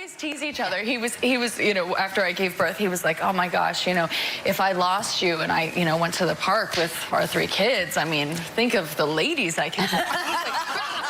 always tease each other. He was, after I gave birth, he was like, oh my gosh, if I lost you and I, went to the park with our 3 kids, I mean, think of the ladies I can.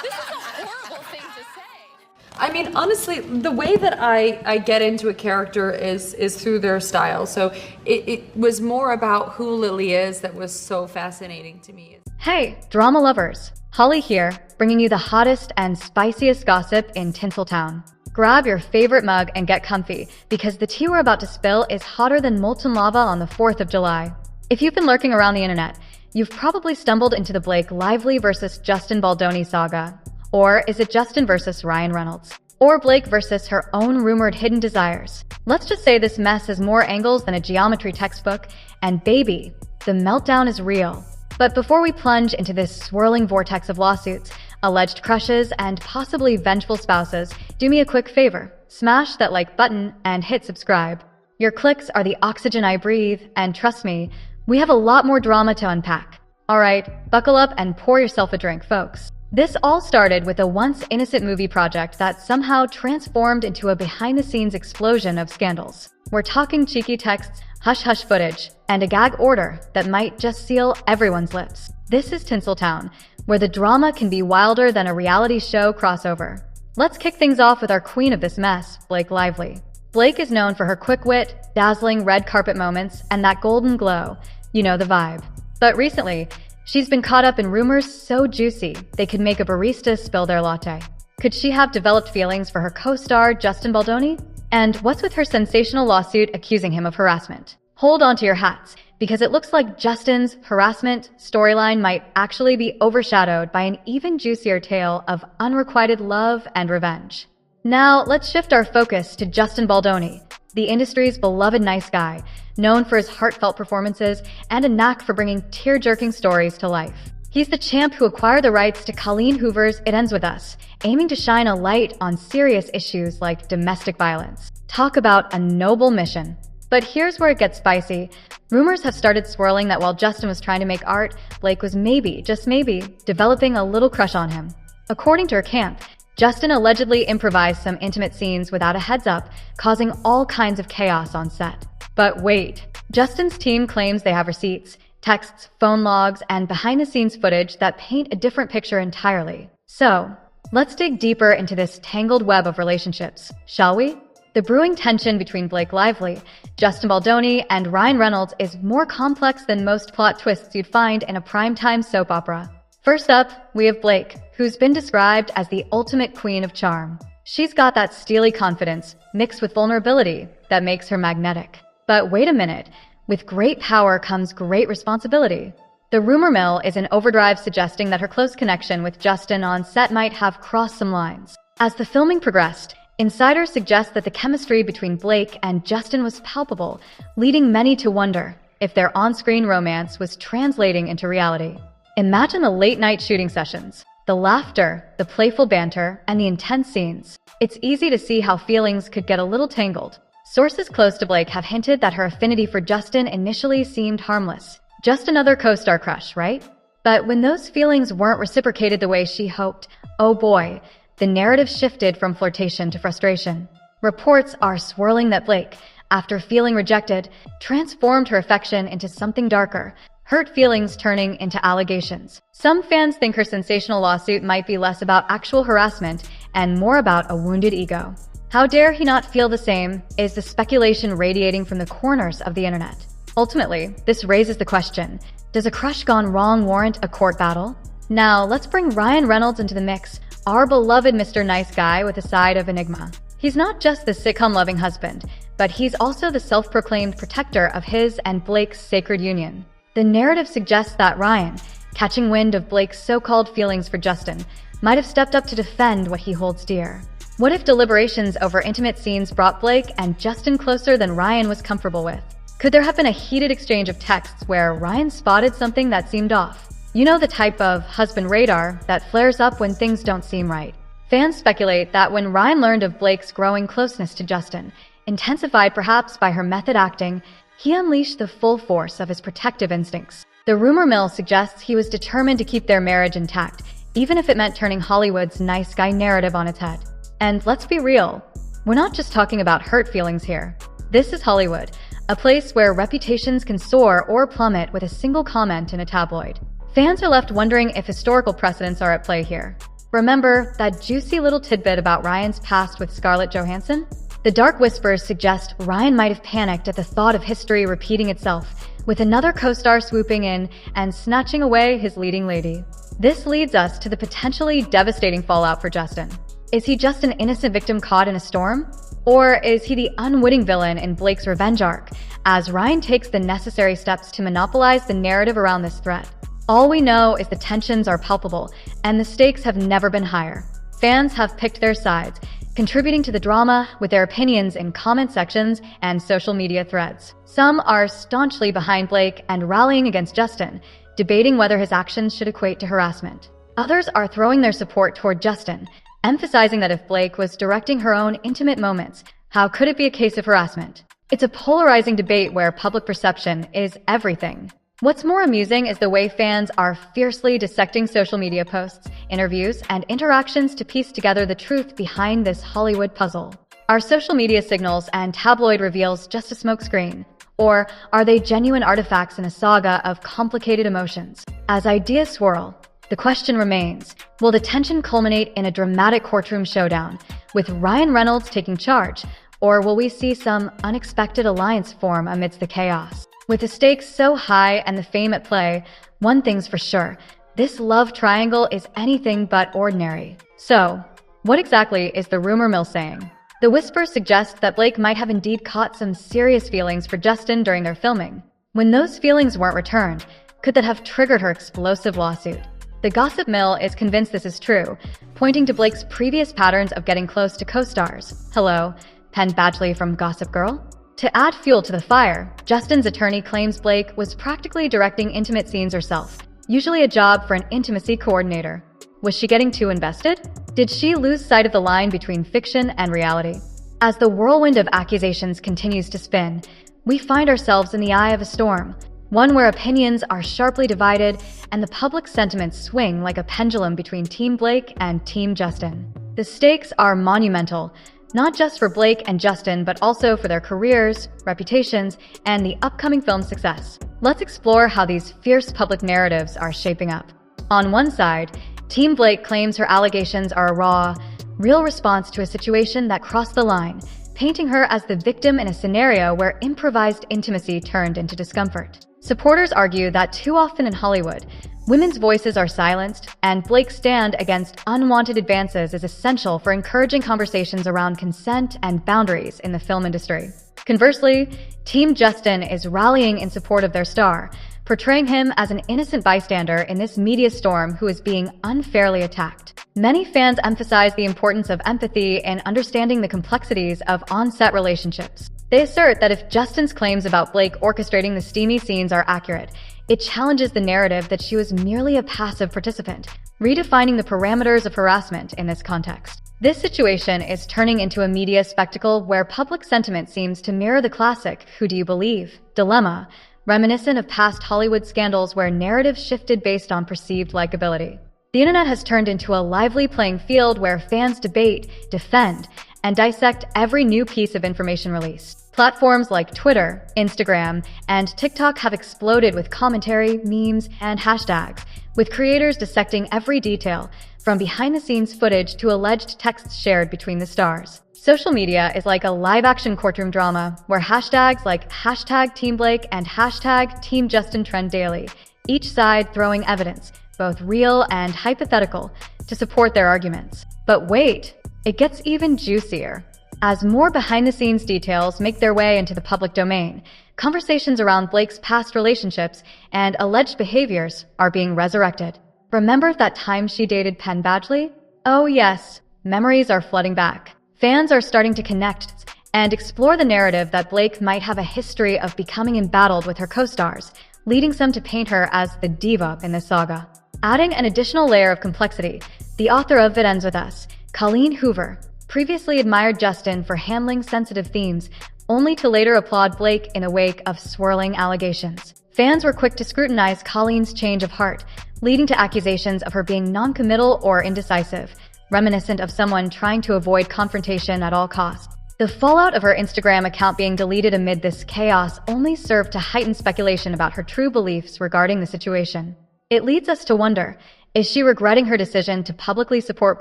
This is a horrible thing to say. I mean, honestly, the way that I get into a character is through their style. So it was more about who Lily is that was so fascinating to me. Hey, drama lovers. Holly here, bringing you the hottest and spiciest gossip in Tinseltown. Grab your favorite mug and get comfy, because the tea we're about to spill is hotter than molten lava on the 4th of July. If you've been lurking around the internet, you've probably stumbled into the Blake Lively versus Justin Baldoni saga. Or is it Justin versus Ryan Reynolds? Or Blake versus her own rumored hidden desires? Let's just say this mess has more angles than a geometry textbook, and baby, the meltdown is real. But before we plunge into this swirling vortex of lawsuits, alleged crushes, and possibly vengeful spouses, do me a quick favor. Smash that like button and hit subscribe. Your clicks are the oxygen I breathe, and trust me, we have a lot more drama to unpack. Alright, buckle up and pour yourself a drink, folks. This all started with a once innocent movie project that somehow transformed into a behind-the-scenes explosion of scandals. We're talking cheeky texts, hush-hush footage, and a gag order that might just seal everyone's lips. This is Tinseltown, where the drama can be wilder than a reality show crossover. Let's kick things off with our queen of this mess, Blake Lively. Blake is known for her quick wit, dazzling red carpet moments, and that golden glow. You know the vibe. But recently, she's been caught up in rumors so juicy they could make a barista spill their latte. Could she have developed feelings for her co-star Justin Baldoni? And what's with her sensational lawsuit accusing him of harassment? Hold on to your hats, because it looks like Justin's harassment storyline might actually be overshadowed by an even juicier tale of unrequited love and revenge. Now, let's shift our focus to Justin Baldoni, the industry's beloved nice guy, known for his heartfelt performances and a knack for bringing tear-jerking stories to life. He's the champ who acquired the rights to Colleen Hoover's It Ends With Us, aiming to shine a light on serious issues like domestic violence. Talk about a noble mission. But here's where it gets spicy. Rumors have started swirling that while Justin was trying to make art, Blake was maybe, just maybe, developing a little crush on him. According to her camp, Justin allegedly improvised some intimate scenes without a heads up, causing all kinds of chaos on set. But wait, Justin's team claims they have receipts, texts, phone logs, and behind-the-scenes footage that paint a different picture entirely. So, let's dig deeper into this tangled web of relationships, shall we? The brewing tension between Blake Lively, Justin Baldoni, and Ryan Reynolds is more complex than most plot twists you'd find in a primetime soap opera. First up, we have Blake, who's been described as the ultimate queen of charm. She's got that steely confidence, mixed with vulnerability, that makes her magnetic. But wait a minute, with great power comes great responsibility. The rumor mill is in overdrive, suggesting that her close connection with Justin on set might have crossed some lines. As the filming progressed, insiders suggest that the chemistry between Blake and Justin was palpable, leading many to wonder if their on-screen romance was translating into reality. Imagine the late-night shooting sessions, the laughter, the playful banter, and the intense scenes. It's easy to see how feelings could get a little tangled. Sources close to Blake have hinted that her affinity for Justin initially seemed harmless. Just another co-star crush, right? But when those feelings weren't reciprocated the way she hoped, oh boy, the narrative shifted from flirtation to frustration. Reports are swirling that Blake, after feeling rejected, transformed her affection into something darker, hurt feelings turning into allegations. Some fans think her sensational lawsuit might be less about actual harassment and more about a wounded ego. How dare he not feel the same, is the speculation radiating from the corners of the internet. Ultimately, this raises the question, does a crush gone wrong warrant a court battle? Now, let's bring Ryan Reynolds into the mix, our beloved Mr. Nice Guy with a side of enigma. He's not just the sitcom-loving husband, but he's also the self-proclaimed protector of his and Blake's sacred union. The narrative suggests that Ryan, catching wind of Blake's so-called feelings for Justin, might have stepped up to defend what he holds dear. What if deliberations over intimate scenes brought Blake and Justin closer than Ryan was comfortable with? Could there have been a heated exchange of texts where Ryan spotted something that seemed off? You know, the type of husband radar that flares up when things don't seem right. Fans speculate that when Ryan learned of Blake's growing closeness to Justin, intensified perhaps by her method acting, he unleashed the full force of his protective instincts. The rumor mill suggests he was determined to keep their marriage intact, even if it meant turning Hollywood's nice guy narrative on its head. And let's be real, We're not just talking about hurt feelings here. This is Hollywood, a place where reputations can soar or plummet with a single comment in a tabloid. Fans are left wondering if historical precedents are at play here. Remember that juicy little tidbit about Ryan's past with Scarlett Johansson? The dark whispers suggest Ryan might have panicked at the thought of history repeating itself, with another co-star swooping in and snatching away his leading lady. This leads us to the potentially devastating fallout for Justin. Is he just an innocent victim caught in a storm? Or is he the unwitting villain in Blake's revenge arc, as Ryan takes the necessary steps to monopolize the narrative around this threat? All we know is the tensions are palpable, and the stakes have never been higher. Fans have picked their sides, contributing to the drama with their opinions in comment sections and social media threads. Some are staunchly behind Blake and rallying against Justin, debating whether his actions should equate to harassment. Others are throwing their support toward Justin, emphasizing that if Blake was directing her own intimate moments, how could it be a case of harassment? It's a polarizing debate where public perception is everything. What's more amusing is the way fans are fiercely dissecting social media posts, interviews, and interactions to piece together the truth behind this Hollywood puzzle. Are social media signals and tabloid reveals just a smokescreen? Or are they genuine artifacts in a saga of complicated emotions? As ideas swirl, the question remains, will the tension culminate in a dramatic courtroom showdown, with Ryan Reynolds taking charge, or will we see some unexpected alliance form amidst the chaos? With the stakes so high and the fame at play, one thing's for sure, this love triangle is anything but ordinary. So, what exactly is the rumor mill saying? The whispers suggest that Blake might have indeed caught some serious feelings for Justin during their filming. When those feelings weren't returned, could that have triggered her explosive lawsuit? The gossip mill is convinced this is true, pointing to Blake's previous patterns of getting close to co-stars. Hello, Penn Badgley from Gossip Girl? To add fuel to the fire, Justin's attorney claims Blake was practically directing intimate scenes herself, usually a job for an intimacy coordinator. Was she getting too invested? Did she lose sight of the line between fiction and reality? As the whirlwind of accusations continues to spin, we find ourselves in the eye of a storm, one where opinions are sharply divided and the public sentiments swing like a pendulum between Team Blake and Team Justin. The stakes are monumental, not just for Blake and Justin, but also for their careers, reputations, and the upcoming film's success. Let's explore how these fierce public narratives are shaping up. On one side, Team Blake claims her allegations are a raw, real response to a situation that crossed the line, painting her as the victim in a scenario where improvised intimacy turned into discomfort. Supporters argue that too often in Hollywood, women's voices are silenced, and Blake's stand against unwanted advances is essential for encouraging conversations around consent and boundaries in the film industry. Conversely, Team Justin is rallying in support of their star, portraying him as an innocent bystander in this media storm who is being unfairly attacked. Many fans emphasize the importance of empathy and understanding the complexities of on-set relationships. They assert that if Justin's claims about Blake orchestrating the steamy scenes are accurate, it challenges the narrative that she was merely a passive participant, redefining the parameters of harassment in this context. This situation is turning into a media spectacle where public sentiment seems to mirror the classic "Who do you believe?" dilemma, reminiscent of past Hollywood scandals where narratives shifted based on perceived likability. The internet has turned into a lively playing field where fans debate, defend, and dissect every new piece of information released. Platforms like Twitter, Instagram, and TikTok have exploded with commentary, memes, and hashtags, with creators dissecting every detail, from behind-the-scenes footage to alleged texts shared between the stars. Social media is like a live-action courtroom drama, where hashtags like #TeamBlake and #TeamJustin trend daily, each side throwing evidence, both real and hypothetical, to support their arguments. But wait, it gets even juicier. As more behind-the-scenes details make their way into the public domain, conversations around Blake's past relationships and alleged behaviors are being resurrected. Remember that time she dated Penn Badgley? Oh yes, memories are flooding back. Fans are starting to connect and explore the narrative that Blake might have a history of becoming embattled with her co-stars, leading some to paint her as the diva in this saga. Adding an additional layer of complexity, the author of It Ends With Us, Colleen Hoover, previously admired Justin for handling sensitive themes, only to later applaud Blake in the wake of swirling allegations. Fans were quick to scrutinize Colleen's change of heart, leading to accusations of her being non-committal or indecisive, reminiscent of someone trying to avoid confrontation at all costs. The fallout of her Instagram account being deleted amid this chaos only served to heighten speculation about her true beliefs regarding the situation. It leads us to wonder, is she regretting her decision to publicly support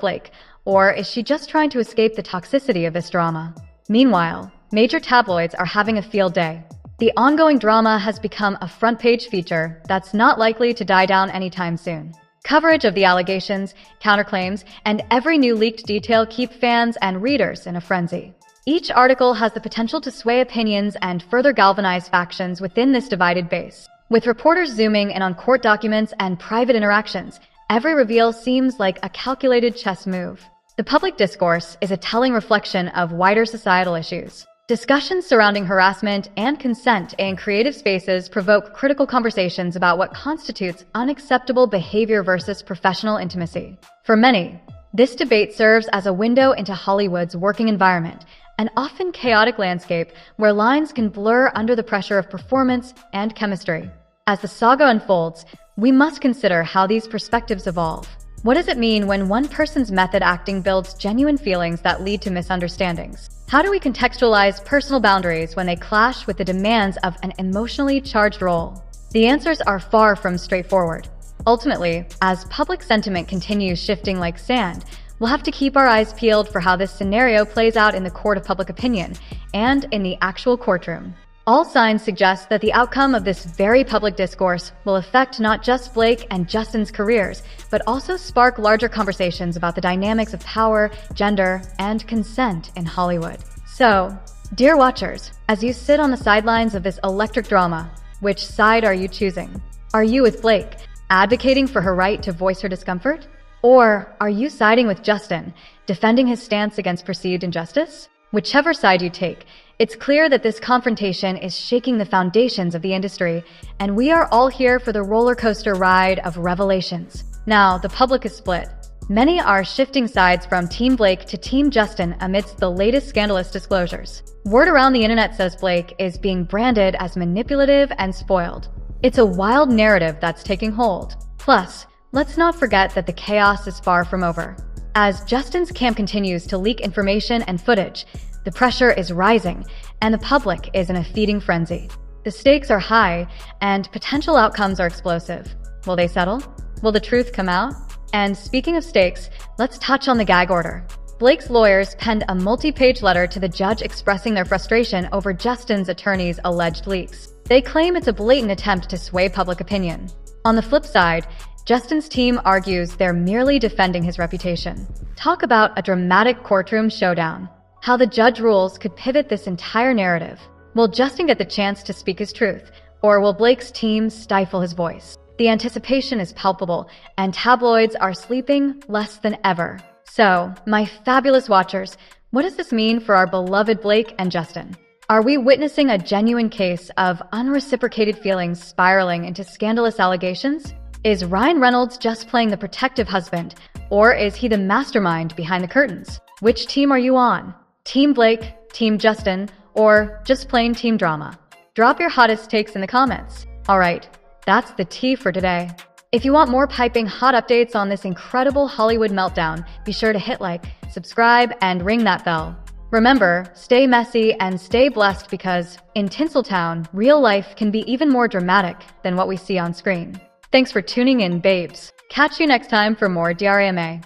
Blake, or is she just trying to escape the toxicity of this drama? Meanwhile, major tabloids are having a field day. The ongoing drama has become a front-page feature that's not likely to die down anytime soon. Coverage of the allegations, counterclaims, and every new leaked detail keep fans and readers in a frenzy. Each article has the potential to sway opinions and further galvanize factions within this divided base. With reporters zooming in on court documents and private interactions, every reveal seems like a calculated chess move. The public discourse is a telling reflection of wider societal issues. Discussions surrounding harassment and consent in creative spaces provoke critical conversations about what constitutes unacceptable behavior versus professional intimacy. For many, this debate serves as a window into Hollywood's working environment, an often chaotic landscape where lines can blur under the pressure of performance and chemistry. As the saga unfolds, we must consider how these perspectives evolve. What does it mean when one person's method acting builds genuine feelings that lead to misunderstandings? How do we contextualize personal boundaries when they clash with the demands of an emotionally charged role? The answers are far from straightforward. Ultimately, as public sentiment continues shifting like sand, we'll have to keep our eyes peeled for how this scenario plays out in the court of public opinion and in the actual courtroom. All signs suggest that the outcome of this very public discourse will affect not just Blake and Justin's careers, but also spark larger conversations about the dynamics of power, gender, and consent in Hollywood. So, dear watchers, as you sit on the sidelines of this electric drama, which side are you choosing? Are you with Blake, advocating for her right to voice her discomfort? Or are you siding with Justin, defending his stance against perceived injustice? Whichever side you take, it's clear that this confrontation is shaking the foundations of the industry, and we are all here for the roller coaster ride of revelations. Now, the public is split. Many are shifting sides from Team Blake to Team Justin amidst the latest scandalous disclosures. Word around the internet says Blake is being branded as manipulative and spoiled. It's a wild narrative that's taking hold. Plus, let's not forget that the chaos is far from over. As Justin's camp continues to leak information and footage, the pressure is rising, and the public is in a feeding frenzy. The stakes are high, and potential outcomes are explosive. Will they settle? Will the truth come out? And speaking of stakes, let's touch on the gag order. Blake's lawyers penned a multi-page letter to the judge expressing their frustration over Justin's attorney's alleged leaks. They claim it's a blatant attempt to sway public opinion. On the flip side, Justin's team argues they're merely defending his reputation. Talk about a dramatic courtroom showdown. How the judge rules could pivot this entire narrative. Will Justin get the chance to speak his truth, or will Blake's team stifle his voice? The anticipation is palpable, and tabloids are sleeping less than ever. So, my fabulous watchers, what does this mean for our beloved Blake and Justin? Are we witnessing a genuine case of unreciprocated feelings spiraling into scandalous allegations? Is Ryan Reynolds just playing the protective husband, or is he the mastermind behind the curtains? Which team are you on? Team Blake, Team Justin, or just plain team drama? Drop your hottest takes in the comments. Alright, that's the tea for today. If you want more piping hot updates on this incredible Hollywood meltdown, be sure to hit like, subscribe, and ring that bell. Remember, stay messy and stay blessed because in Tinseltown, real life can be even more dramatic than what we see on screen. Thanks for tuning in, babes. Catch you next time for more DRAMA.